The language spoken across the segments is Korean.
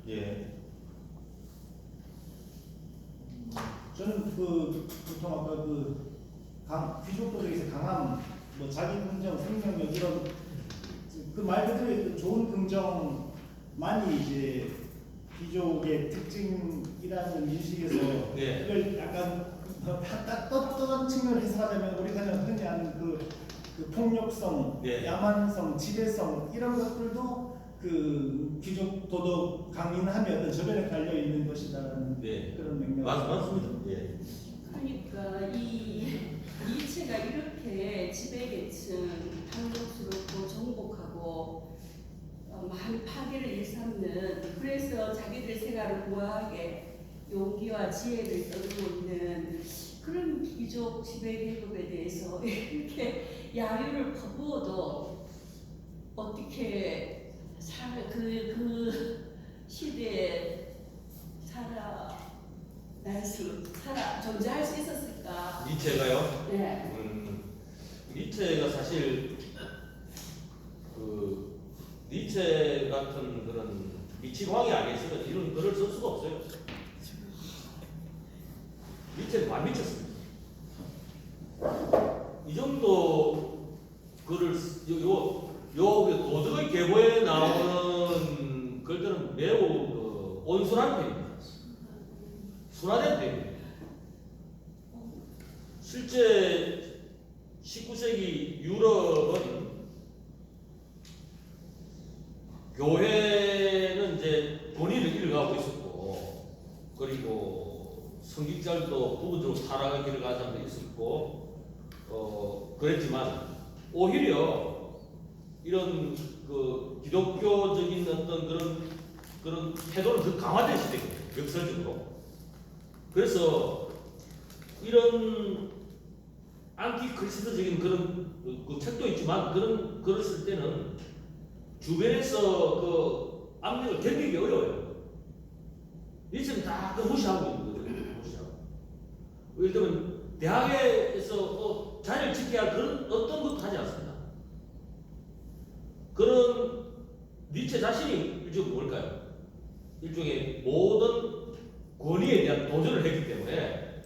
예. 저는 보통 아까 귀족도덕에서 강함, 뭐 자기 긍정, 생명력 이런 그 말 그대로 좋은 긍정만이 이제 귀족의 특징이라는 인식에서 네. 그걸 약간 딱 떴던 측면을 해석하자면 우리가 흔히 아는 그 폭력성, 네. 야만성, 지배성 이런 것들도 그 귀족 도덕 강인함의 어떤 저변에 깔려 있는 것이다라는 네. 그런 맥락. 맞습니다. 예. 그러니까 이 니체가 이렇게 지배계층 탐욕스럽고 정복하고 많은 파괴를 일삼는, 그래서 자기들 생활을 보호하게 용기와 지혜를 떠들고 있는 그런 귀족 지배계급에 대해서 이렇게 야유를 퍼부어도 어떻게 그 시대에 존재할 수 있었을까? 니체가요? 네. 니체가 사실 니체 같은 그런 미치광이 아니었으면 이런 글을 쓸 수가 없어요. 니체는 많이 미쳤습니다. 이 정도 글을 요 도덕의 계보에 나오는 글들은 매우 온순한 편입니다. 순화된 편입니다. 실제 19세기 유럽은 교회는 이제 본인을 잃어가고 있었고, 그리고 성직자들도 부분적으로 타락의 길을 가는 사람도 있었고, 그랬지만 오히려 이런 그 기독교적인 어떤 그런 태도는 더 강화된 시대거든요. 역설적으로. 그래서 이런 안티크리스트적인 그런 그 책도 있지만 그런 글을 쓸 때는 주변에서 그 압력을 견디기 어려워요. 이처럼 다 무시하고 있는 거예요. 무시하고. 예를 들면 대학에서 자리를 지켜야 할 그런 어떤 것도 하지 않습니다. 그런 니체 자신이 일종의 뭘까요? 일종의 모든 권위에 대한 도전을 했기 때문에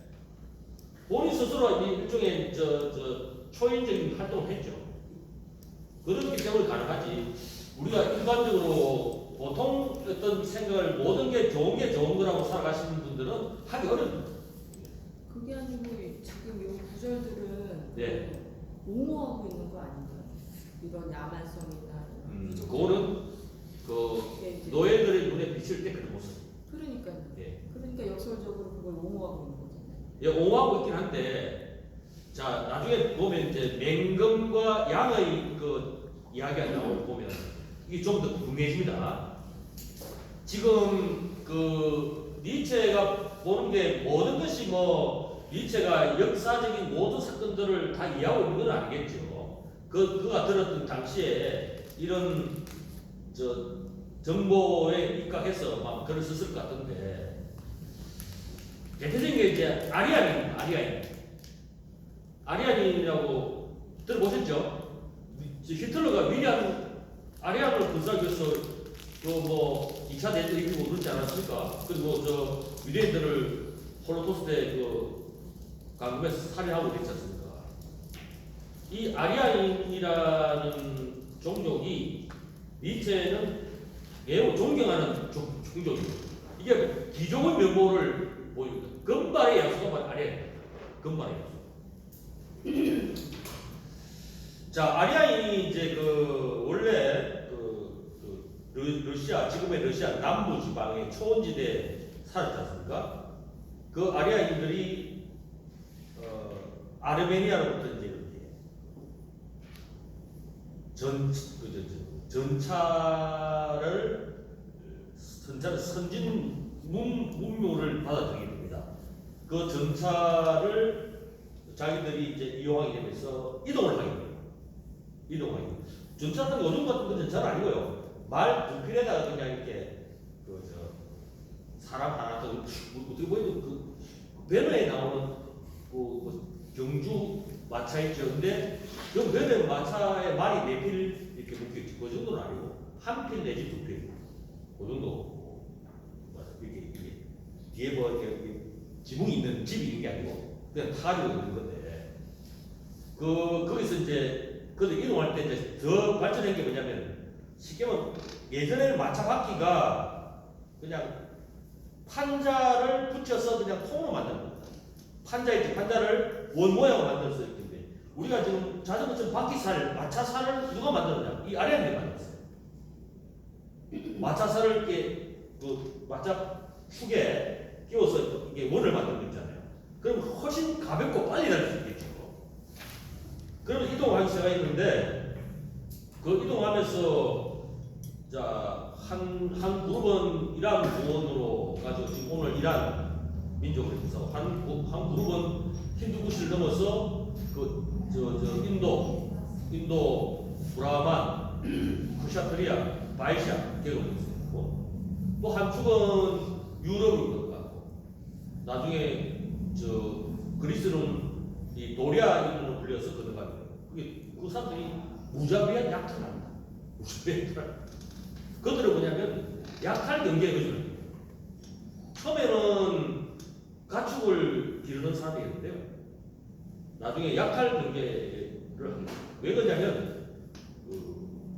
본인 스스로 일종의 초인적인 활동을 했죠. 그렇기 때문에 가능하지. 우리가 일반적으로 보통 어떤 생각을 모든 게 좋은 거라고 살아가시는 분들은 하기 어렵습니다. 그게 아니고 지금 이 구절들은 네. 옹호하고 있는 거 아닌가요? 이런 야만성이나 그거는 그 노예들의 눈에 비칠 때 그런 모습. 그러니까요. 예. 그러니까 역설적으로 그걸 옹호하고 있는 거잖아요. 예, 옹호하고 있긴 한데, 자 나중에 보면 이제 맹금과 양의 그 이야기가 나오고 보면 이게 좀 더 궁금해집니다. 지금 그 니체가 보는 게 모든 것이 뭐 니체가 역사적인 모든 사건들을 다 이해하고 있는 건 아니겠죠. 그가 들었던 당시에 이런 정보에 입각해서 막 글을 썼을 것 같은데, 대표적인 게 이제 아리안입니다. 아리안이라고 들어보셨죠? 히틀러가 위대한 아리안을 건설하기 위해서 뭐 2차 대전 일으키고 그러지 않았습니까? 그리고 유대인들을 홀로코스트에 감금해서 살인하고 그랬지 않습니까? 이 아리안이라는 종족이 니체는 매우 존경하는 종족입니다. 이게 귀족의 면모를 보입니다. 금발의 약수가 아리안입니다. 금발의 약수. 자, 아리안이 이제 원래 러시아, 지금의 러시아 남부 지방의 초원지대에 살았지 않습니까? 그 아리안인들이 아르메니아로부터 이제 이렇게 전차를 선진 문명을 받아들이게 됩니다. 그 전차를 자기들이 이제 이용하게 되면서 이동을 하게 됩니다. 전차는 요즘 같은 건 전차는 아니고요. 말 두 필에다가 그냥 이렇게 사람 하나 더 어떻게 보이면 그 배너에 나오는 경주 마차 있죠. 근데 그 배너에 마차에 말이 4필 이렇게 묶여 있죠. 그 정도는 아니고 한 필 내지 2필 그 정도. 이렇게 뒤에 뭐 이렇게 지붕이 있는 집이 있는 게 아니고 그냥 타지고 있는 건데 거기서 이제 근데 이동할 때 이제 더 발전한 게 뭐냐면 쉽게 말하면 예전에는 마차 바퀴가 그냥 판자를 붙여서 그냥 통으로 만든 겁니다. 판자를 원 모양으로 만들어서 있는데 우리가 지금 자전거처럼 바퀴살, 마차살을 누가 만들었냐? 이 아리안들이 만들었어요. 마차살을 이렇게 그 마차 축에 끼워서 이게 원을 만든 거 있잖아요. 그럼 훨씬 가볍고 빨리 날 수 있겠죠. 그러면 이동하기 시작했는데 그 이동하면서 한 그룹은 이란 구원으로 가지고 지금 오늘 이란 민족을 해서 한 그룹은 힌두쿠시를 넘어서 인도 브라만 쿠샤트리아 바이샤 계곡을 있었고 또 한 축은 유럽을 갔고 나중에 그리스는 이 도리아 이름으로 불려서 건너가는 거예요. 그 사람들이 무자비한 약탈을 합니다. 무자비한 약탈. 그들은 뭐냐면 약할 경계에 거주는 거예요. 처음에는 가축을 기르는 사람이었는데요. 나중에 약할 경계를 합니다. 왜 그러냐면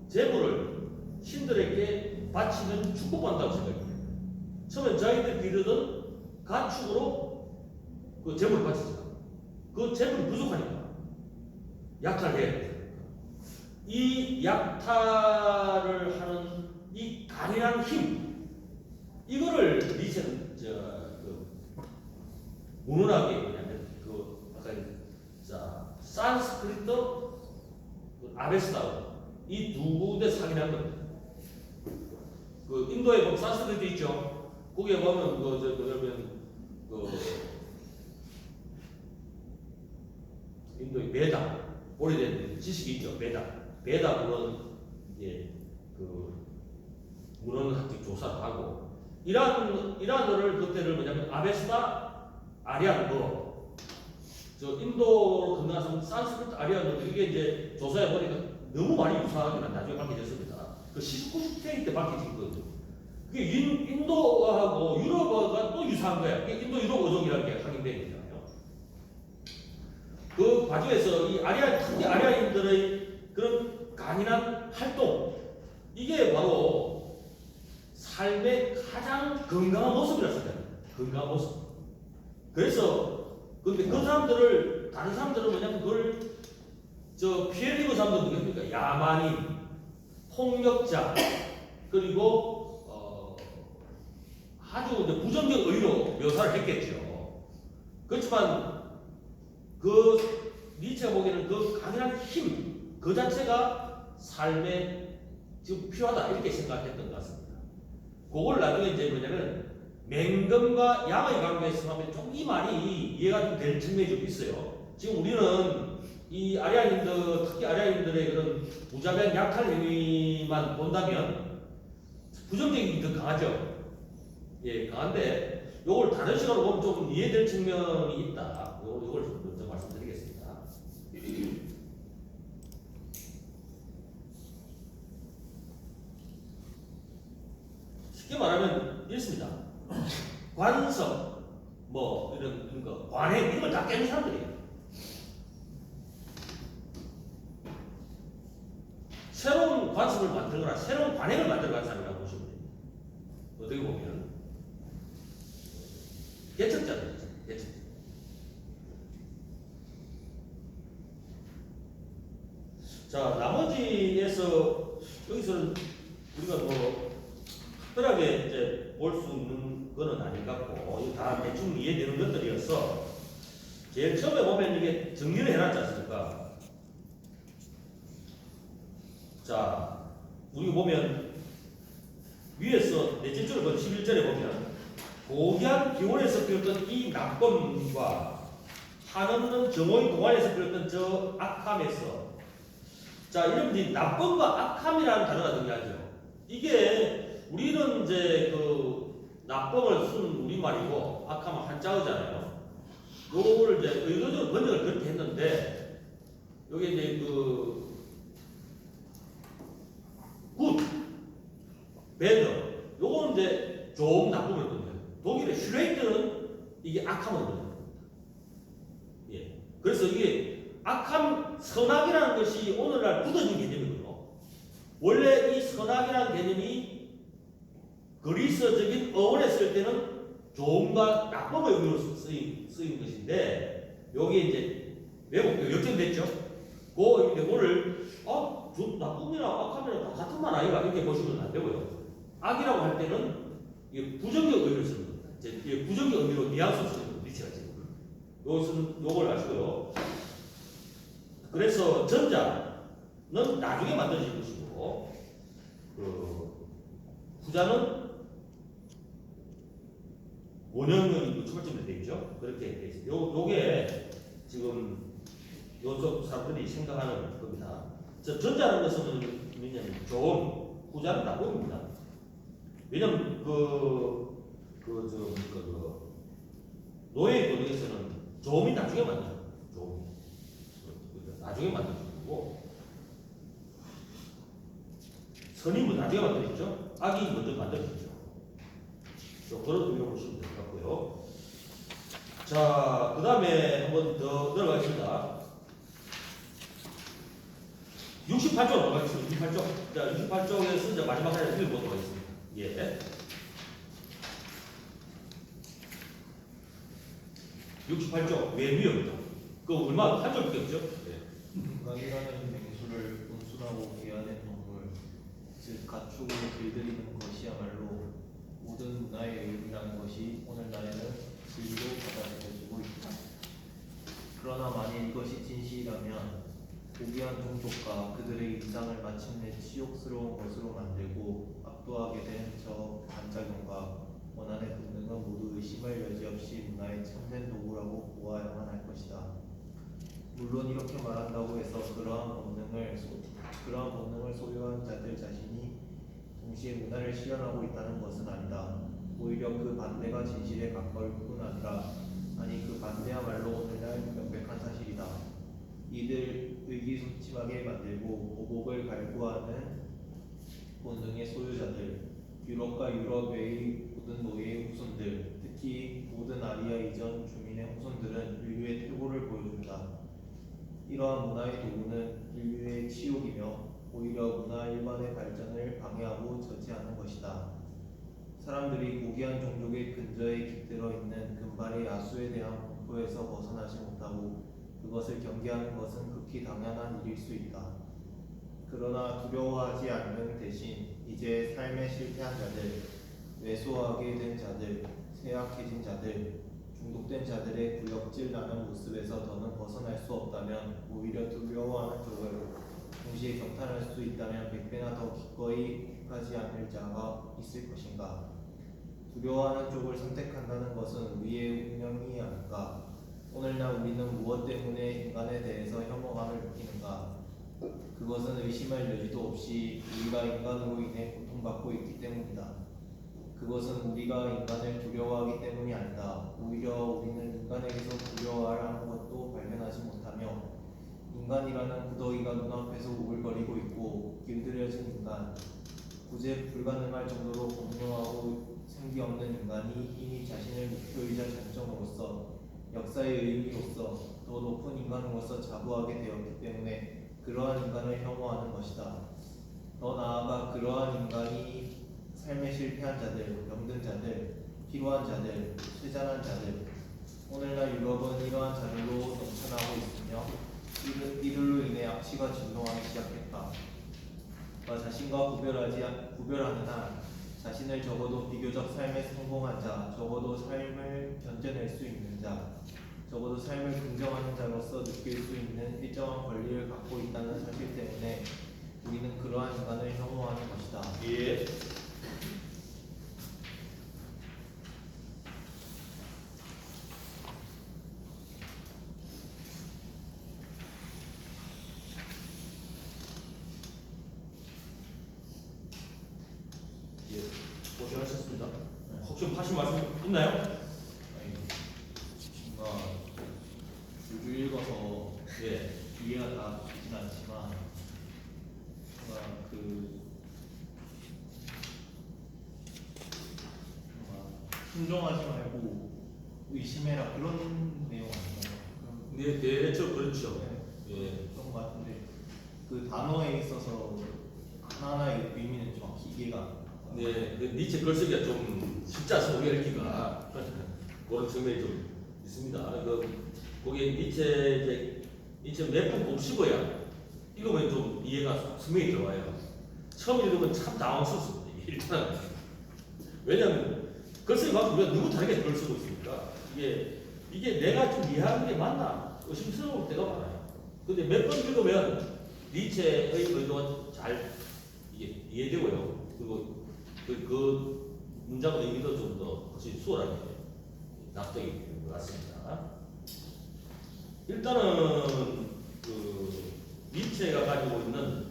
재물을 신들에게 바치는 축복받는다고 생각해요. 처음엔 자기들 기르던 가축으로 그 재물을 바치죠. 그 재물이 부족하니까 약탈을 해야 돼요. 이 약탈을 하는 이 강인한 힘, 이거를 니체는 문헌학에 뭐냐면 아까 산스크리트 아베스다오 이 두 군데 상인한 겁니다. 인도에 보면 산스크리트 있죠. 거기에 보면 인도의 베다 오래된 지식이 있죠. 베다 문헌 문헌학적 조사를 하고 이란어를 그때를 뭐냐면 아베스다 아리안어 인도로 건너가서 산스크리트 아리안어 이게 이제 조사해 보니까 너무 많이 유사하게 나중에 밝혀졌습니다. 그 19세기 때 밝혀진 거거든요. 그게 인도어하고 유럽어가 또 유사한 거야. 그게 인도 유럽 어종이라는 게 확인된 거잖아요. 그 과정에서 이 특히 아리아인들의 그런 강인한 활동 이게 바로 삶의 가장 건강한 모습이라고 생각합니다. 건강한 모습. 그래서 근데 그 사람들을 다른 사람들은 뭐냐면 그걸 피해 입은 사람들 누구입니까? 야만인, 폭력자, 그리고 아주 부정적 의로 묘사를 했겠죠. 그렇지만 니체가 보기에는 그 강인한 힘, 그 자체가 삶에 지금 필요하다 이렇게 생각했던 것 같습니다. 그걸 나중에 이제 뭐냐면 맹금과 양의 관계에서 하면 좀 이 말이 이해가 좀 될 측면이 좀 있어요. 지금 우리는 이 특히 아리아인들의 그런 무자비한 약탈 행위만 본다면 부정적인 게 더 강하죠. 예, 강한데 요걸 다른 시각으로 보면 조금 이해될 측면이 있다. 요걸 좀 먼저 말씀드리겠습니다. 쉽게 말하면 이렇습니다. 관성, 이런 거, 관행 이런 걸 다 깨는 사람들이에요. 새로운 관습을 만들거나 새로운 관행을 만들어가는 사람이라고 보시면 됩니다. 어떻게 보면 개척자들이죠. 개척자. 자, 나머지에서 여기서는 우리가 특별하게 이제 볼 수 있는 거는 아닌 것 같고 이거 다 대충 이해되는 것들이어서 제일 처음에 보면 이게 정리를 해놨지 않습니까? 자, 우리 보면 위에서 넷째 줄을 보면 11절에 보면 고귀한 기원에서 비롯던 이 낙범과 한없는 정오의 동안에서 비롯던 저 악함에서 자, 이런 낙범과 악함이라는 단어가 등장하죠. 이게 우리는 이제 낙범을 쓴 우리말이고 악함은 한자어잖아요. 요거를 이제 의도적으로 번역을 그렇게 했는데 여기 이제 굿, 배드 요거는 이제 좋은 나쁨을 번역해요. 독일의 슈레이트는 이게 악함을 말합니다. 예. 그래서 이게 악함, 선악이라는 것이 오늘날 굳어진 개념이고요. 원래 이 선악이라는 개념이 그리스적인 어원에 쓸 때는 좋음과 나쁨의 의미로 쓰인 것인데 여기에 이제 왜곡 역전됐죠. 그 의미인데 오늘 나쁨이나 악함이나 다 같은 말 아이가 이렇게 보시면 안 되고요. 악이라고 할 때는 이게 부정적 의미로 쓰는 겁니다. 이제 부정적 의미로 뉘앙스 쓰는 겁니다. 위치가 지금. 요걸 아시고요. 그래서 전자는 나중에 만들어진 것이고 후자는 원형이 초점에 되어 있죠. 그렇게 되어 있어요. 요게 지금 요쪽 사람들이 생각하는 겁니다. 전자라는 것은 뭐냐면 좋은, 후자는 나쁨입니다. 왜냐면 노예 권역에서는 좋음이 나중에 만들어요. 좋음. 나중에 만들어지고 선이 뭐 나중에 만들어지죠. 악이 먼저 만들어지죠. 그런 의미로 보시면 될 것 같고요. 자, 그 다음에 한 번 더 들어가겠습니다. 68쪽 넘어가겠습니다. 68쪽. 자, 68쪽에서 이제 마지막 하나 읽어보도록 하겠습니다. 예. 68쪽 외미역이죠. 그거 얼마 한 줄밖에 없죠? 예. 인간이라는 맹수를 온순하고 귀하된 동물, 즉 가축을 길들이는 것이야말로 모든 문화의 의미라는 것이 오늘날에는 진리로 받아들여지고 있다. 그러나 만일 이것이 진실이라면 고귀한 종족과 그들의 일상을 마침내 치욕스러운 것으로 만들고 압도하게 된 저 반작용과 원한의 본능은 모두 의심할 여지없이 문화의 참된 도구라고 보아야만 할 것이다. 물론 이렇게 말한다고 해서 그러한 본능을 소유한 자들 자신이 동시에 문화를 실현하고 있다는 것은 아니다. 오히려 그 반대가 진실에 가까울 뿐 아니라 그 반대야말로 오늘날 명백한 사실이다. 이들 의기소침하게 만들고 보복을 갈구하는 본능의 소유자들, 유럽과 유럽 외의 모든 노예의 후손들, 특히 모든 아리아 이전 주민의 후손들은 인류의 퇴보를 보여준다. 이러한 문화의 도구는 인류의 치욕이며 오히려 문화 일반의 발전을 방해하고 저지하는 것이다. 사람들이 고귀한 종족의 근저에 깃들어 있는 금발의 야수에 대한 공포에서 벗어나지 못하고 그것을 경계하는 것은 극히 당연한 일일 수 있다. 그러나 두려워하지 않는 대신 이제 삶에 실패한 자들, 왜소하게 된 자들, 쇠약해진 자들, 중독된 자들의 구역질 나는 모습에서 더는 벗어날 수 없다면 오히려 두려워하는 쪽을 동시에 경탄할 수 있다면 100배나 더 기꺼이 택하지 않을 자가 있을 것인가. 두려워하는 쪽을 선택한다는 것은 우리의 운명이 아닌가. 오늘날 우리는 무엇 때문에 인간에 대해서 혐오감을 느끼는가. 그것은 의심할 여지도 없이 우리가 인간으로 인해 고통받고 있기 때문이다. 그것은 우리가 인간을 두려워하기 때문이 아니다. 오히려 우리는 인간에게서 두려워할 아무것도 발견하지 못하며 인간이라는 구더기가 눈앞에서 우글거리고 있고 길들여진 인간, 구제 불가능할 정도로 공명하고 생기없는 인간이 이미 자신의 목표이자 장점으로서 역사의 의미로서 더 높은 인간으로서 자부하게 되었기 때문에 그러한 인간을 혐오하는 것이다. 더 나아가 그러한 인간이 삶에 실패한 자들, 병든 자들, 피로한 자들, 쇠잔한 자들, 오늘날 유럽은 이러한 자들로 넘쳐나고 있으며 이들로 인해 악취가 진동하기 시작했다. 자신과 구별하는 한 자신을 적어도 비교적 삶에 성공한 자, 적어도 삶을 견뎌낼 수 있는 자, 적어도 삶을 긍정하는 자로서 느낄 수 있는 일정한 권리를 갖고 있다는 사실 때문에 우리는 그러한 인간을 혐오하는 것이다. 예. 고생하셨습니다. 혹시 하실 말씀 있나요? 아니, 뭔가 줄줄 읽어서 예. 이해가 다 되진 않지만 뭔가 순종하지 말고 의심해라 그런 내용 아닌가요? 네, 대체로 그렇죠. 네. 예. 그런 것 같은데 그 단어에 있어서 하나하나의 의미는 정확히 이해가 안 가요. 네, 그 니체 글쓰기가 좀 쉽지 않습니다. 우리 읽기가 그런 측면이 좀 있습니다. 거기에 니체 몇 번 꼭 씹어야 읽으면 좀 이해가 스명이 들어와요. 처음 읽으면 참 당황스럽습니다. 일단 왜냐하면 글쓰기만큼 우리가 너무 다르게 글 쓰고 있으니까 이게 내가 좀 이해하는 게 맞나 의심스러울 때가 많아요. 근데 몇 번 읽으면 니체의 의도가 잘 이게 이해되고요. 그리고 그 문장의 의미도 좀 더 훨씬 수월하게 납득이 되는 것 같습니다. 일단은 그 니체가 가지고 있는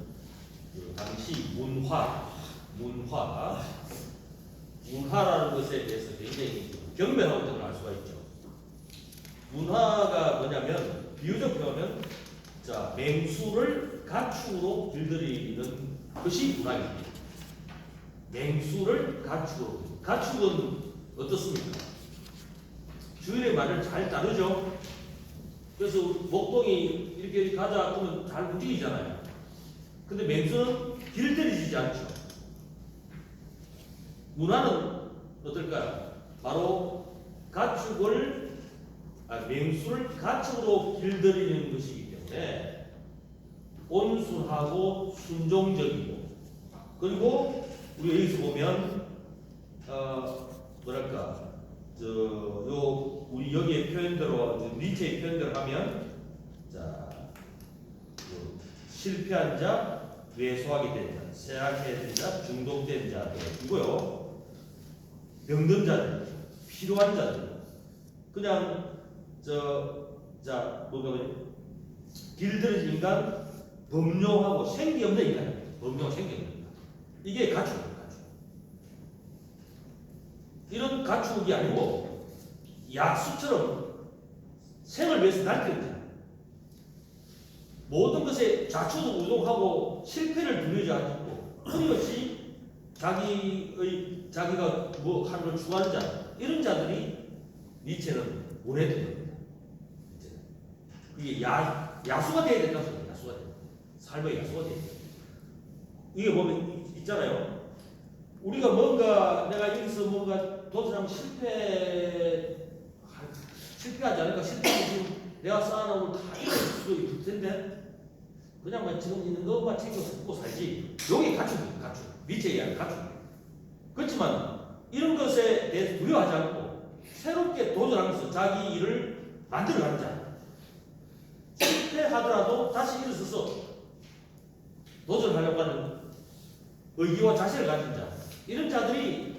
그 당시 문화라는 것에 대해서 굉장히 경멸하고 있다는 걸 알 수가 있죠. 문화가 뭐냐면 비유적 표현하면 자 맹수를 가축으로 길들이는 것이 문화입니다. 맹수를 가축으로. 가축은 어떻습니까? 주인의 말을 잘 따르죠. 그래서 목동이 이렇게 가자 하면 잘 움직이잖아요. 근데 맹수는 길들이지 않죠. 문화는 어떨까요? 바로 맹수를 가축으로 길들이는 것이기 때문에 온순하고 순종적이고 그리고 우리 여기서 보면 우리 여기에 표현대로 니체의 표현대로 하면 실패한 자, 왜소하게 된 자, 쇠약해 된 자, 중독된 자들이고요. 병든 자들, 필요한 자들, 그냥 길들여진 인간, 범용하고 생기 없는 인간입니다. 범용하고 생기 없는 인간. 이게 가축입니다. 가축. 이런 가축이 아니고 약수처럼 생을 위해서 날뛰는 자. 모든 것에 좌초우동하고 실패를 두려워하지 않고 끊임없이 자기가 뭐 하는 걸 추구하는 자 이런 자들이 니체는 원했던 겁니다. 이게 야수가 돼야 된다고 합니다. 야수가 돼야 된다. 삶의 야수가 돼야 된다. 이게 보면 있잖아요. 우리가 내가 여기서 뭔가 도전하면 실패하지 않을까? 실패하면 지금 내가 쌓아놓은 다 이럴 수도 있을 텐데 그냥 지금 있는 것만 챙겨서 먹고 살지. 여기 가축입니다. 가축. 니체에 의한 가축. 그렇지만 이런 것에 대해서 두려워하지 않고 새롭게 도전하면서 자기 일을 만들어가는 자. 실패하더라도 다시 일어서서 도전하려고 하는 의기와 자신을 가진 자. 이런 자들이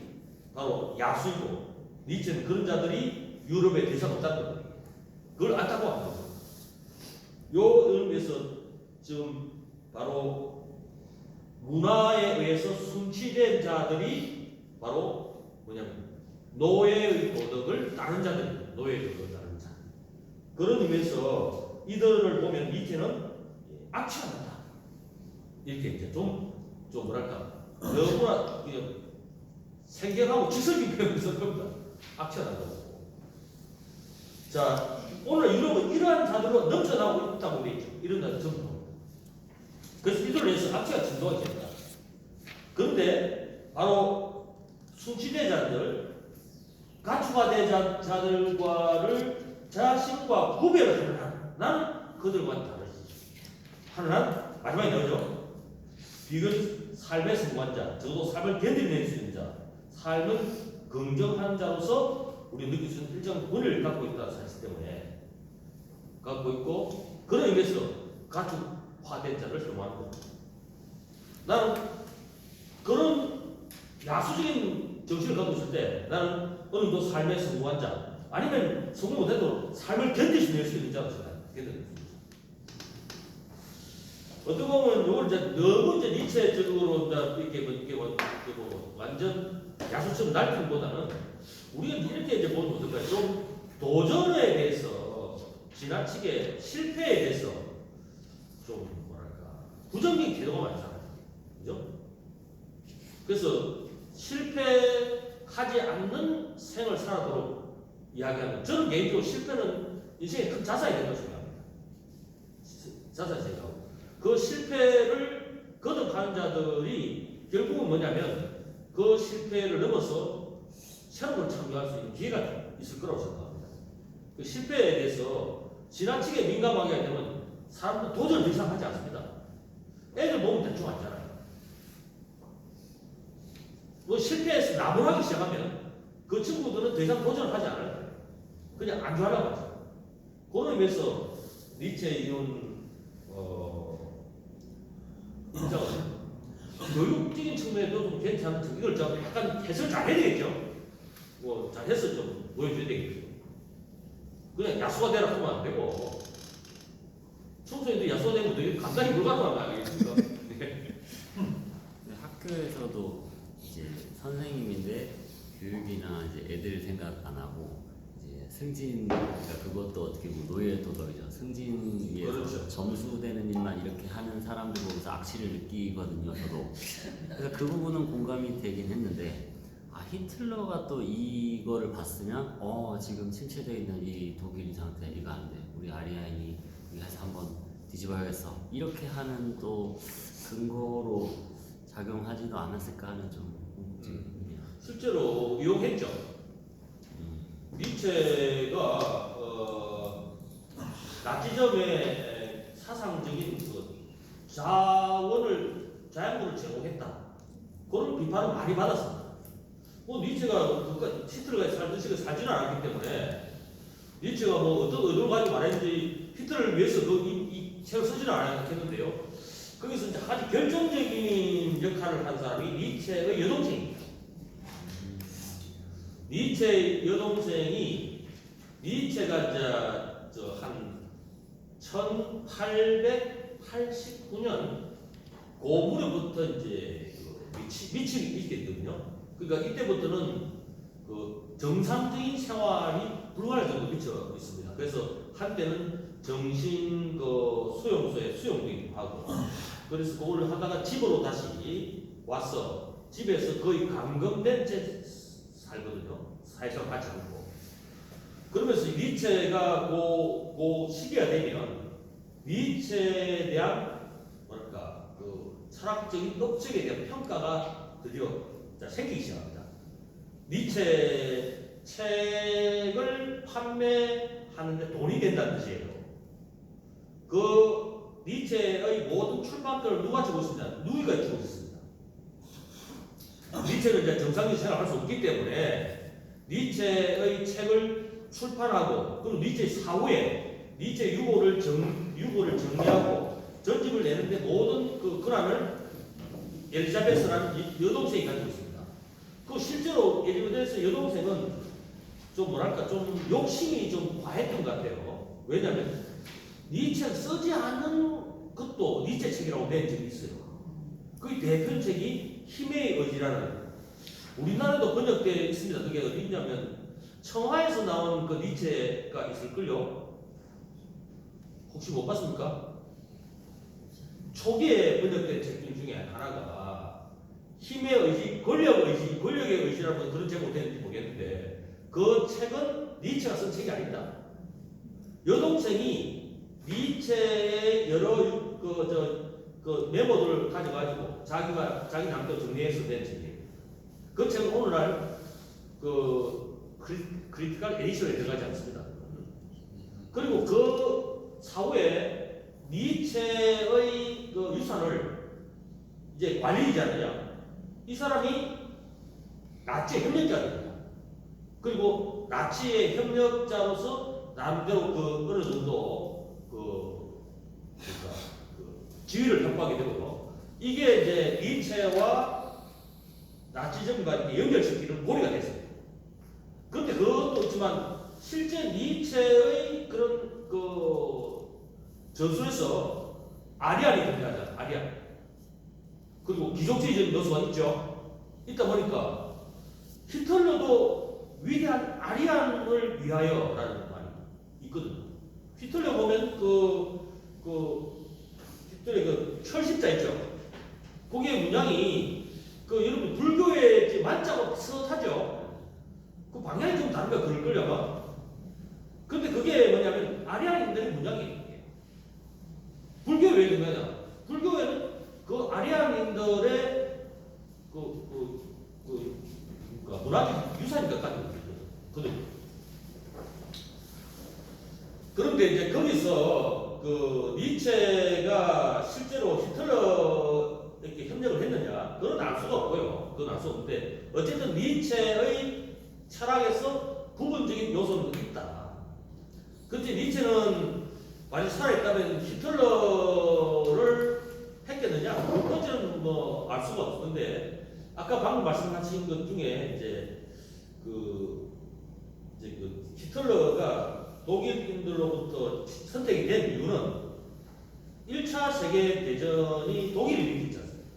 바로 야수이고 니체는 그런 자들이 유럽에 대상 없다는 겁니다. 그걸 안타까워하는 거죠. 요 의미에서 지금 바로 문화에 의해서 순치된 자들이 바로 뭐냐면 노예의 도덕을 따른 자들입니다. 노예의 도덕을 따른 자. 그런 의미에서 이들을 보면 니체는 악취가 난다. 이렇게 이제 좀 뭐랄까 너무나 생경하고 지성인 표현을 쓴 겁니다. 악취가 난다고. 자, 오늘 유럽은 이러한 자들로 넘쳐나고 있다고 되어 있죠. 이런 자들 전부. 그래서 이들을 위해서 악취가 진동하게 됩니다. 그런데 바로 순치된 자들, 가축화된 자들과를 자신과 구별을 하는 나는 그들과는 다르지. 하나 마지막에 나오죠. 비근 삶의 성공한 자, 적어도 삶을 견뎌낼 수 있는 자, 삶은 긍정하는 자로서 우리 느낄 수 있는 일정 권위를 갖고 있다는 사실 때문에 갖고 있고 그런 의미에서 가축화된 자를 혐오하는 겁니다. 나는 그런 야수적인 정신을 갖고 있을 때 나는 어느 정도 삶의 성공한 자 아니면 성공 못해도 삶을 견디낼 수 있는 자로 생각합니다. 어떻게 보면 이걸 이제 너무 이제 니체적으로 이렇게 완전 야수처럼 날뛰기보다는 우리가 이렇게 이제 보면 어떨까요? 좀 도전에 대해서 지나치게 실패에 대해서 좀 뭐랄까 부정적인 태도가 많잖아요. 그죠? 그래서 실패한 하지 않는 생을 살아도록 이야기하는 저는 개인적으로 실패는 인생의 큰 자산이 된다고 생각합니다. 자산이 생각하고 그 실패를 거듭하는 자들이 결국은 뭐냐면 그 실패를 넘어서 새로운 걸 창조할 수 있는 기회가 있을 거라고 생각합니다. 그 실패에 대해서 지나치게 민감하게 되면 사람들은 도전을 더 이상 하지 않습니다. 애들 보면 대충 알잖아요. 뭐 실패해서 나무라기 시작하면 그 친구들은 더 이상 도전을 하지 않을 거예요. 그냥 안주하려고 하죠. 그런 의미에서 니체 이론 인정은 교육적인 측면에도 좀 괜찮은 점 이걸 좀 약간 해설 잘 해야 되겠죠. 뭐 잘 해서 좀 보여줘야 되겠죠. 그냥 야수가 되라 하면 안 되고 청소년도 야수가 되면 되게 감당이 불가능한 거 아니겠습니까? 학교에서도 이제 선생님인데 교육이나 이제 애들 생각 안 하고 이제 승진, 그러니까 그것도 어떻게 보면 노예 도덕이죠. 승진 위해서 그렇죠. 점수 되는 일만 이렇게 하는 사람들 보면서 악취를 느끼거든요. 저도. 그래서 그 부분은 공감이 되긴 했는데 히틀러가 또 이거를 봤으면 지금 침체되어 있는 이 독일 상태 이거 안 돼. 우리 아리아인이 여기서 한번 뒤집어야겠어. 이렇게 하는 또 근거로 작용하지도 않았을까 하는 좀 궁금증입니다. 실제로 이용했죠. 니체가 나치즘의 사상적인 그 자원을 제공했다. 그런 비판을 많이 받았습니다. 니체가 히틀러가 살던 시기에 살지는 않았기 때문에 니체가 뭐 어떤 의도를 가지고 말했는지 히틀러를 위해서 이 책을 쓰지는 않았겠는데요. 거기서 이제 아주 결정적인 역할을 한 사람이 니체의 여동생입니다. 니체의 여동생이 니체가 한 1889년 고무렵부터 이제 미치기 있겠거든요. 그러니까 이때부터는 그 정상적인 생활이 불가할 정도 미쳐 있습니다. 그래서 한때는 정신 수용소에 수용되기도 하고, 그래서 그걸 하다가 집으로 다시 와서 집에서 거의 감금된 채 살거든요. 사회생활 하지 않고. 그러면서 니체가 그 시기가 되면 니체에 대한 뭐랄까 그 철학적인 업적에 대한 평가가 드디어 생기기 시작합니다. 니체 책을 판매하는데 돈이 된다는 뜻이에요. 그 니체의 모든 출판권을 누가 쥐고 있습니다. 누이가 쥐고 있습니다. 니체는 이제 정상적인 생활을 할 수 없기 때문에 니체의 책을 출판하고 그리고 니체 사후에 니체 유고를 정리하고 전집을 내는데 모든 그 권한을 엘리자베스라는 여동생이 가지고 있습니다. 그 실제로 엘리자베스 여동생은 좀 뭐랄까 좀 욕심이 좀 과했던 것 같아요. 왜냐하면 니체가 쓰지 않은 것도 니체 책이라고 낸 적이 있어요. 그 대표적인 책이 힘의 의지라는, 우리나라도 번역되어 있습니다. 그게 어디 있냐면 청하에서 나온 그 니체가 있을걸요. 혹시 못 봤습니까? 초기에 번역된 책 중에 하나가 힘의 의지, 권력의 의지라고 그런 제목이 되는지 모르겠는데 그 책은 니체가 쓴 책이 아닙니다. 여동생이 니체의 여러 그 메모들을 가져가지고 자기 남편 정리해서 낸 책이에요. 그 책은 오늘날 그 크리티컬 에디션에 들어가지 않습니다. 그리고 그 사후에 니체의 그 유산을 이제 관리자잖아요. 이 사람이 나치의 협력자입니다. 그리고 나치의 협력자로서 나름대로 그 어느 정도 그러니까 지위를 확보하게 되고요. 이게 이제 니체와 나치즘과 이렇게 연결시키는 고리가 됐어요. 그런데 그것도 있지만 실제 니체의 그런 그 전술에서 아리안이 등장하잖아요. 아리안. 그리고 귀족주의적인 요소가 있죠. 있다 보니까 히틀러도 위대한 아리안을 위하여라는 말이 있거든요. 히틀러 보면 히틀러의 그 철십자 있죠. 거기에 문양이 여러분 불교의 만자가 비슷하죠. 그 방향이 좀 다른 거야, 그럴걸요, 아마. 근데 그게 뭐냐면, 아리아인들의 문장이에요. 불교에 왜 그런 거냐? 불교에는 그 아리아인들의 그러니까 문화적 유산인 것 같은 거거든요. 그런데 이제 거기서 그 니체가 실제로 히틀러 이렇게 협력을 했느냐? 그건 알 수가 없고요. 그건 알 수 없는데 어쨌든 니체의 철학에서 부분적인 요소는 있다. 그때 니체는 만약 살아있다면 히틀러를 했겠느냐? 그것은 뭐 알 수가 없는데 아까 방금 말씀하신 것 중에 이제 그 히틀러가 독일인들로부터 선택이 된 이유는 1차 세계대전이 독일이 일으켰지 않습니까?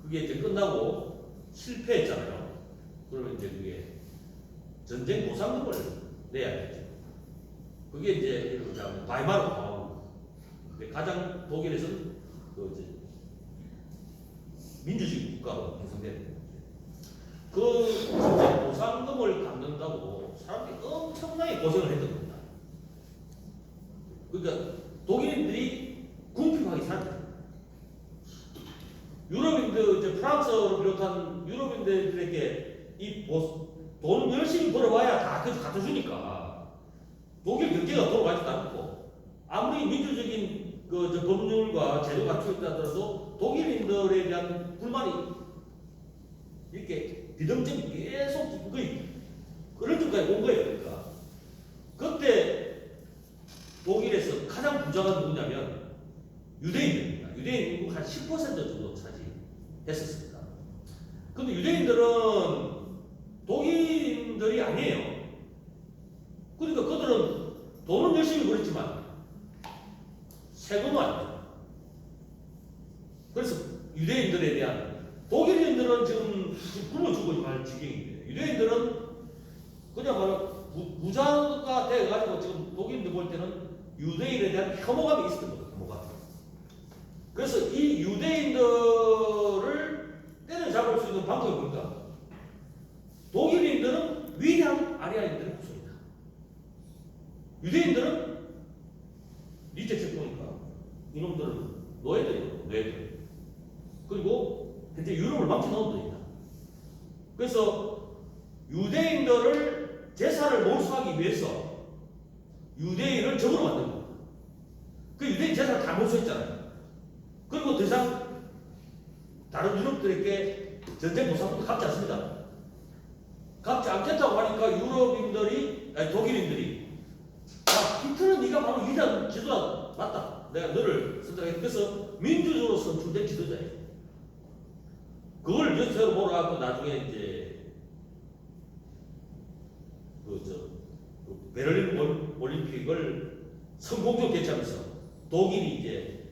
그게 이제 끝나고 실패했잖아요. 그러면 이제 그게 전쟁 보상금을 내야겠죠. 그게 이제 예를 들자면 바이마르 공화국. 가장 독일에서는 그 이제 민주주의 국가로 형성된 그 전쟁 보상금을 갚는다고 사람들이 엄청나게 고생을 했던 겁니다. 그러니까 독일인들이 궁핍하게 살았다. 유럽인들, 이제 프랑스를 비롯한 유럽인들에게 이 돈 열심히 벌어와야 다 갖다 주니까 독일 경제가 돌아가지도 않고 아무리 민주적인 그 법률과 제도가 갖추어 있다 하더라도 독일인들에 대한 불만이 이렇게 비등점이 계속 거의 그런 정도까지 온 거예요. 그러니까 그때 독일에서 가장 부자가 누구냐면 유대인들입니다. 유대인 인구 한 10% 정도 차지했었습니다. 근데 유대인들은 독일인들이 아니에요. 그러니까 그들은 돈은 열심히 벌었지만 세금은 아니죠. 그래서 유대인들에 대한 독일인들은 지금 굶어죽고 말 지경인데 유대인들은 그냥 바로 부자가 돼가지고 지금 독일인들 볼 때는 유대인에 대한 혐오감이 있었던 거예요. 혐오감. 그래서 이 유대인들을 때려잡을 수 있는 방법이 뭔가? 독일인들은 위대한 아리아인들의 후손이다. 유대인들은 니체 책 보니까 이놈들은 노예들이에요. 노예들. 그리고 현재 유럽을 망쳐놓은 분이다. 그래서 유대인들을 제사를 몰수하기 위해서 유대인을 적으로 만든 겁니다. 그 유대인 제사를 다 몰수했잖아요. 그리고 더 이상 다른 유럽들에게 전쟁 보상도 갚지 않습니다. 갚지 않겠다고 하니까 유럽인들이, 아니 독일인들이 야, 히틀러 네가 바로 위대한 지도자 맞다. 내가 너를 선택했다. 그래서 민주적으로 선출된 지도자예요. 그걸 연쇄로 몰아갖고 나중에 이제 베를린 올림픽을 성공적으로 개최하면서 독일이 이제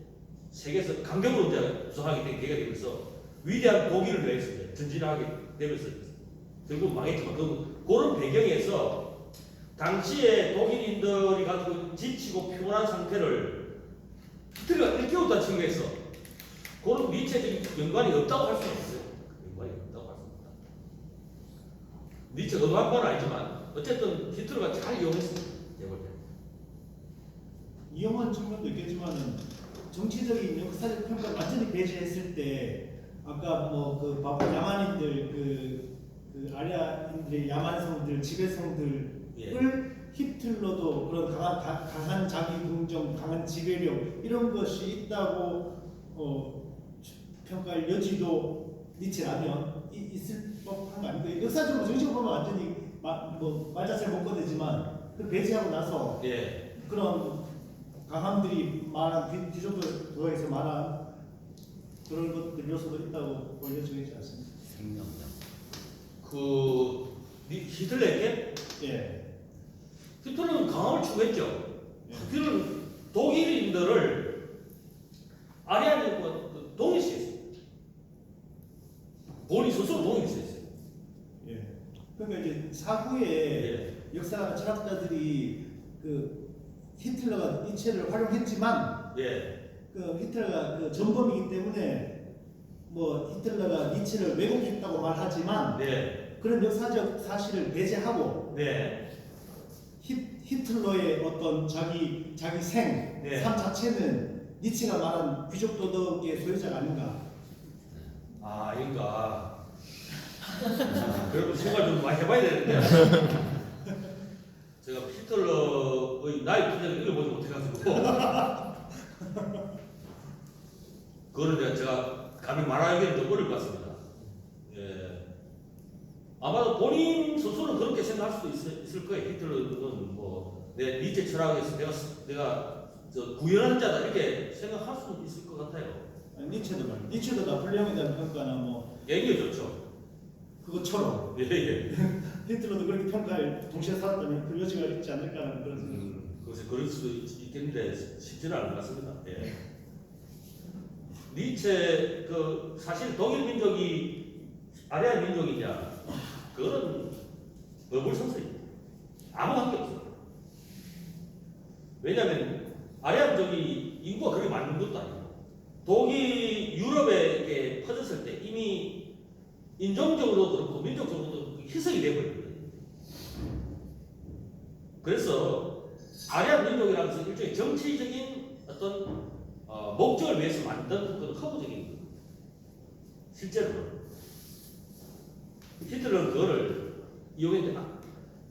세계에서 강경으로 이제 구성하게 된 계기가 되면서 위대한 독일을 위해서 전진하게 되면서 결국 망했지만 그런 배경에서 당시에 독일인들이 가지고 지치고 피곤한 상태를 히틀러가 일깨웠다는 측면에서 그런 니체적인 연관이 없다고 할 수는 없어요. 연관이 없다고 할 수는 없다. 니체가 의도한 건 아니지만 어쨌든 히틀러가 잘 이용했습니다. 제가 볼 때. 이용한 측면도 있겠지만은 정치적인 역사적 평가를 완전히 배제했을 때 아까 뭐 그 바쁜 야만인들 그 아리아인들의 야만성들 지배성들을 예. 히틀러도 그런 강한 자기 긍정, 강한 지배력 이런 것이 있다고 평가할 여지도 니체라면 있을 법한 거 아닌가요? 역사적으로 정식으로 보면 완전히 말 자체를 못 꺼내지만 그 배제하고 나서 예. 그런 강함들이 말한 뒤쪽에서 말한 그런 것들 요소도 있다고 보여지고 있지 않습니까? 생명력. 히틀러에게 예. 히틀러는 강함을 추구했죠. 예. 히틀러는 독일인들을 아리아인과 동일시했어요. 본인 스스로 동일시했어요. 예. 그러니까 이제 사후에 예. 역사 철학자들이 그 히틀러가 니체를 활용했지만 예. 그 히틀러가 그 전범이기 때문에 뭐 히틀러가 니체를 왜곡했다고 말하지만 네. 그런 역사적 사실을 배제하고 네. 히틀러의 어떤 자기 생, 네. 삶 자체는 니체가 말한 귀족 도덕의 소유자가 아닌가. 아, 그러니까. 그러면 생각 좀 많이 해봐야 되는데. 제가 히틀러의 나이 투자를 읽어보지 못해가지고. 그거는 제가 감히 말하기는 좀 어려울 것 같습니다. 예. 아마도 본인 스스로는 그렇게 생각할 수도 있을 거예요. 히틀러는 뭐, 내 니체 철학에서 내가 구현한 자다 이렇게 생각할 수도 있을 것 같아요. 니체도 나폴레옹에 대한 평가나 뭐 얘기 좋죠. 그것처럼 예, 예. 히틀러도 그렇게 평가할 동시에 살았다면 그 여지가 있지 않을까라는 그런 생각. 그래서 그럴 수도 있겠는데 쉽지는 않은 것 같습니다. 예. 니체 사실 독일 민족이 아리안 민족이냐 그거는 어불성설입니다. 아무 관계 없어요. 왜냐하면 아리안 민족이 인구가 그렇게 많은 것도 아니고 독일 유럽에 퍼졌을 때 이미 인종적으로도 그렇고 민족적으로도 희석이 되어버렸거든요. 그래서 아리안 민족이라는 것은 일종의 정치적인 어떤 목적을 위해서 만든 그런 허구적인 실제로 히틀러는 그거를 이용했는데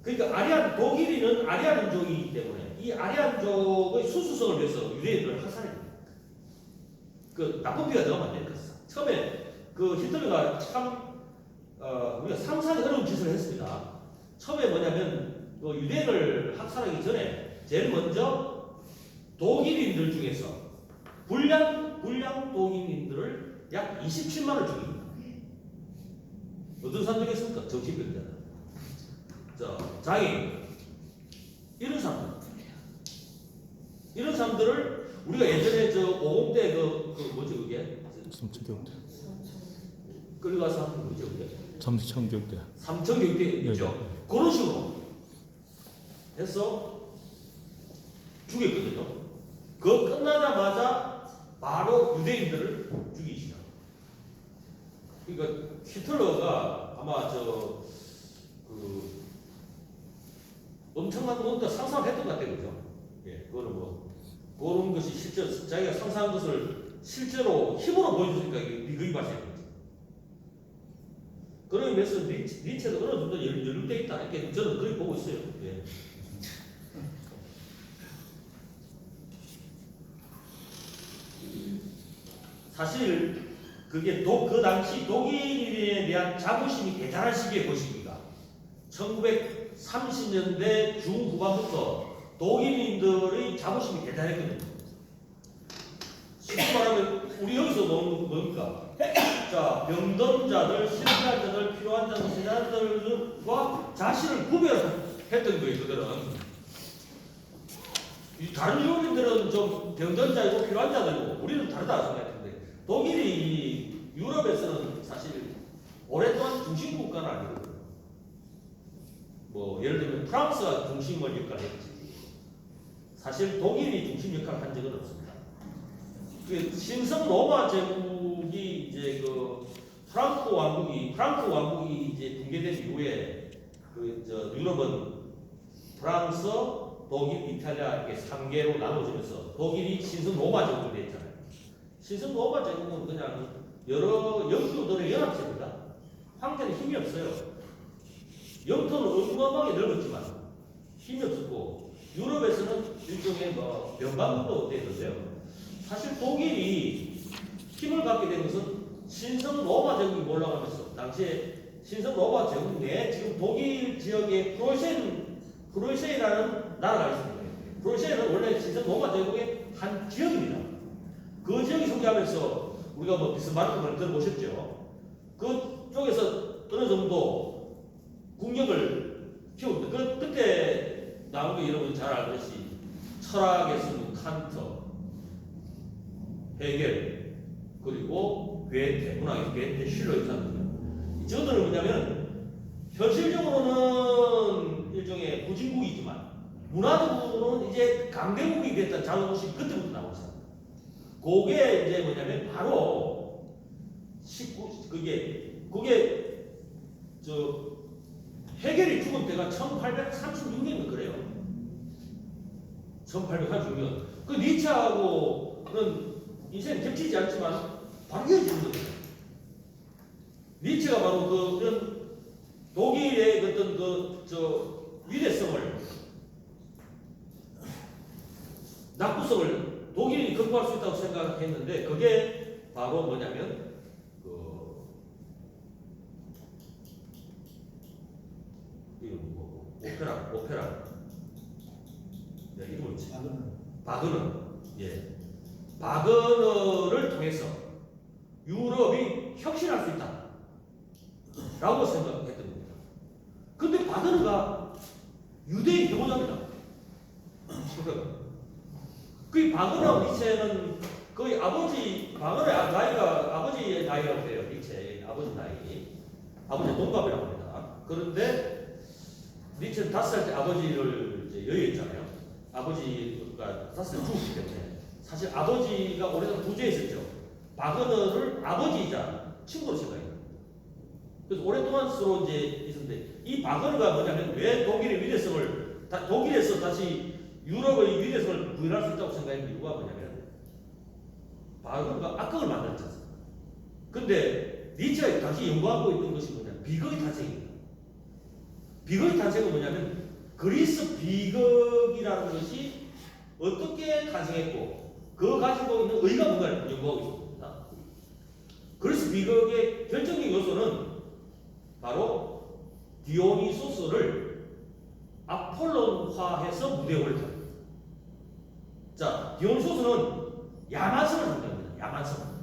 그러니까 독일인은 아리안 민족이기 때문에 이 아리안 민족의 수수성을 위해서 유대인들을 학살했습니다. 그 나쁜 비가 들어가면 안 되니까 처음에 그 히틀러가 참 우리가 상상이 어려운 짓을 했습니다. 처음에 뭐냐면 유대인을 학살하기 전에 제일 먼저 독일인들 중에서 불량 독일인들을 약 27만을 죽입니다. 어떤 사람 중에습니까? 정치병자. 장애인 이런 사람들을 우리가 예전에 50대 뭐지 그게? 삼천교육대. 끌려가서 하는 거죠 그게? 삼천교육대. 삼천교육대 있죠. 네. 그런 식으로 해서 죽였거든요. 그거 끝나자마자 바로 유대인들을 죽이시죠. 그러니까 히틀러가 아마 엄청난 것도 상상을 했던 것 같아요, 그죠? 예, 그거는 뭐 그런 것이 실제 자기가 상상한 것을 실제로 힘으로 보여주니까 이게 비극이 발생한 거죠. 그런 의미에서 니체도 어느 정도 연루되어 있다 이렇게 저는 그렇게 보고 있어요. 예. 사실 그게 그 당시 독일인에 대한 자부심이 대단한 시기의 것입니다. 1930년대 중후반부터 독일인들의 자부심이 대단했거든요. 쉽게 말하면 우리 여기서 뭡니까? 자, 병든 자들, 실패한 자들, 필요한 자들, 세자들과 자신을 구별했던 거예요. 그들은 다른 유럽인들은 좀 병든 자이고 필요한 자들이고 우리는 다르다 생각했는데 독일이 유럽에서는 사실 오랫동안 중심 국가는 아니거든요. 뭐 예를 들면 프랑스가 중심을 역할했지 사실 독일이 중심 역할을 한 적은 없습니다. 그 신성 로마 제국이 이제 프랑크 왕국이 이제 붕괴된 이후에 유럽은 프랑스, 독일, 이탈리아 이렇게 3개로 나눠지면서 독일이 신성 로마 제국이 됐잖아요. 신성 로마 제국은 그냥 여러 영토들의 연합체입니다. 황제는 힘이 없어요. 영토는 어마어마하게 넓었지만 힘이 없었고 유럽에서는 일종의 변방국도 되었는데요. 사실 독일이 힘을 갖게 된 것은 신성 로마 제국이 올라가면서 당시에 신성 로마 제국 내에 지금 독일 지역에 프로이센이라는 나라가 있습니다. 프로이센은 원래 신성 로마 제국의 한 지역입니다. 그 지역이 소개하면서 우리가 뭐 비스마르크를 들어보셨죠? 그쪽에서 어느 정도 국력을 키웁니다. 그때 나온 게 여러분 잘 알듯이 철학에서는 칸트, 헤겔, 그리고 괴테, 문학에서 괴테, 실러 이 사람들. 저들은 뭐냐면 현실적으로는 일종의 후진국이지만 문화적으로는 이제 강대국이 됐다는 자존심이 그때부터 나오고 있습니다. 그게 이제 뭐냐면 바로 그게 때가 1836년 그래요. 1836년. 그 니체하고는 인생이 겹치지 않지만 반겨지는 거예요. 니체가 바로 그런 독일의 어떤 위대성을, 낙후성을 독일이 극복할 수 있다고 생각했는데, 그게 바로 뭐냐면 오페라. 네, 이름을 지. 바그너. 예. 바그너를 통해서 유럽이 혁신할 수 있다. 라고 생각했던 겁니다. 근데 바그너가 유대인 해보자입니다. 그 바그너 니체는 거의 바그너의 나이가 아버지의 나이라고 해요. 니체의 아버지 나이. 아버지 동갑이라고 합니다. 그런데 니체는 5살 때 아버지를 이제 여의했잖아요. 아버지가 5살 죽었기 때문에 사실 아버지가 오래전에 부재했었죠. 바그너를 아버지이자 친구로 생각해요. 그래서 오랫동안 서로 이제 있었는데, 이 바그너가 뭐냐면 왜 독일의 위대성을 독일에서 다시 유럽의 위대성을 구현할 수 있다고 생각한 이유가 뭐냐면, 바그너가 악극을 만들었지 않습니까? 근데 니체가 당시 연구하고 있는 것이 뭐냐면 비극의 탄생입니다. 비극의 탄생은 뭐냐면 그리스 비극이라는 것이 어떻게 탄생했고 그 가지고 있는 의가 뭔가를 연구하고 있습니다. 그리스 비극의 결정적인 요소는 바로 디오니소스를 아폴론화해서 무대에 올렸다. 자, 디오니소스는 야만성을 상징합니다. 야만성.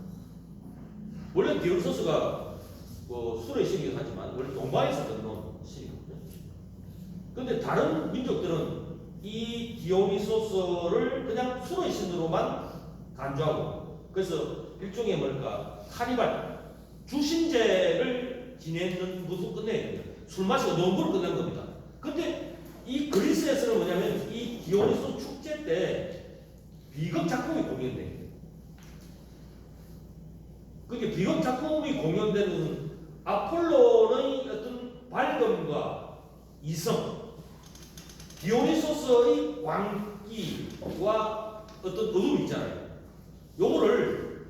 원래 디오니소스가 술의 신이긴 하지만 원래 동방에서 건너온 신이거든요. 근데 다른 민족들은 이 디오니소스를 그냥 술의 신으로만 간주하고, 그래서 일종의 뭘까 카니발, 주신제를 지내는 것으로 끝내야 됩니다. 술 마시고 농구를 끝낸 겁니다. 근데 이 그리스에서는 뭐냐면 이 디오니소스 축제 때 비극 작품이 공연돼요. 그게 비극 작품이 공연되는 아폴론의 어떤 밝음과 이성, 디오니소스의 광기와 어떤 어둠이 있잖아요. 요거를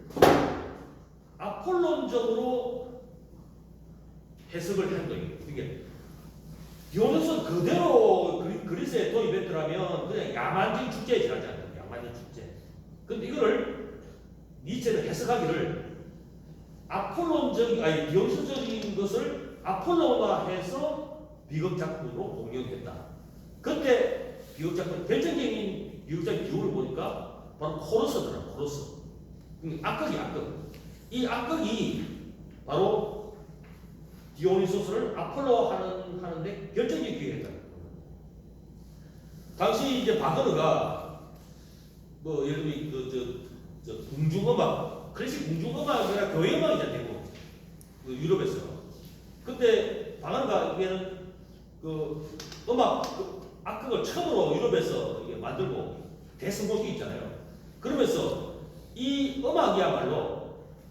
아폴론적으로 해석을 한 거예요. 이게 디오니소스 그대로 그리스에 도입했더라면 그냥 야만적인 축제에 지나지 않아요. 야만적인 축제. 근데 이거를 니체는 해석하기를 디오니소스적인 것을 아폴론화해서 비극 작품으로 공연했다. 그때 비극 작품 결정적인 비극적인 비율을 보니까 바로 코러스더라. 코러스. 악극. 이 악극이 바로 디오니소스를 아폴로하는데 결정적인 기회였다. 당시 이제 바그너가 뭐 예를 들면 궁중음악, 클래식 궁중음악이나 교회음악이잖아요. 대부분 유럽에서. 근데 바그너가 이게는 악극을 처음으로 유럽에서 만들고 대성공이 있잖아요. 그러면서 이 음악이야말로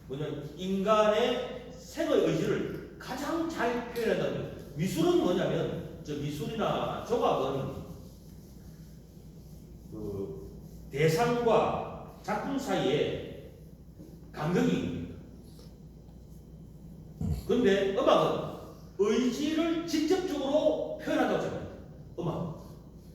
뭐냐면 인간의 생의 의지를 가장 잘 표현한다는. 미술은 뭐냐면 미술이나 조각은 대상과 작품 사이에 간격이 있습니다. 그런데 음악은 의지를 직접적으로 표현한다고 생각합니다. 음악.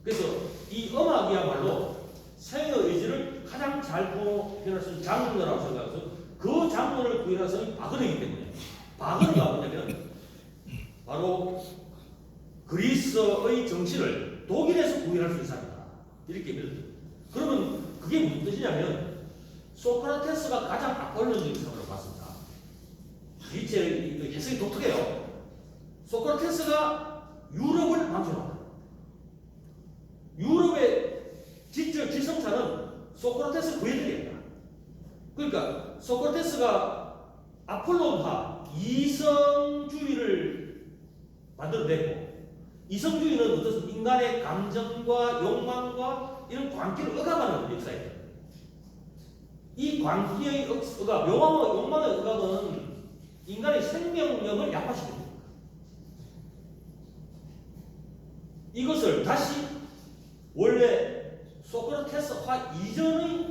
그래서 이 음악이야말로 생의 의지를 가장 잘 표현할 수 있는 장르라고 생각해서 그 장르를 구현한 사람이 바그너이기 때문에, 바그너가 뭐냐면 바로 그리스의 정치를 독일에서 구현할 수 있는 사람이다. 이렇게 믿어요. 그러면 그게 무슨 뜻이냐면 소크라테스가 가장 아폴론적인 사람으로 봤습니다. 니체의 해석이 독특해요. 소크라테스가 유럽을 방송합니다. 유럽의 지성사는 소크라테스 구해드립니다. 그러니까 소크라테스가 아폴론화, 이성주의를 만들어내고, 이성주의는 어떤 인간의 감정과 욕망과 이런 광기를 억압하는 역사예요. 이 광기의 억압, 욕망의 억압은 인간의 생명력을 약화시킵니다. 이것을 다시 원래 소크라테스화 이전의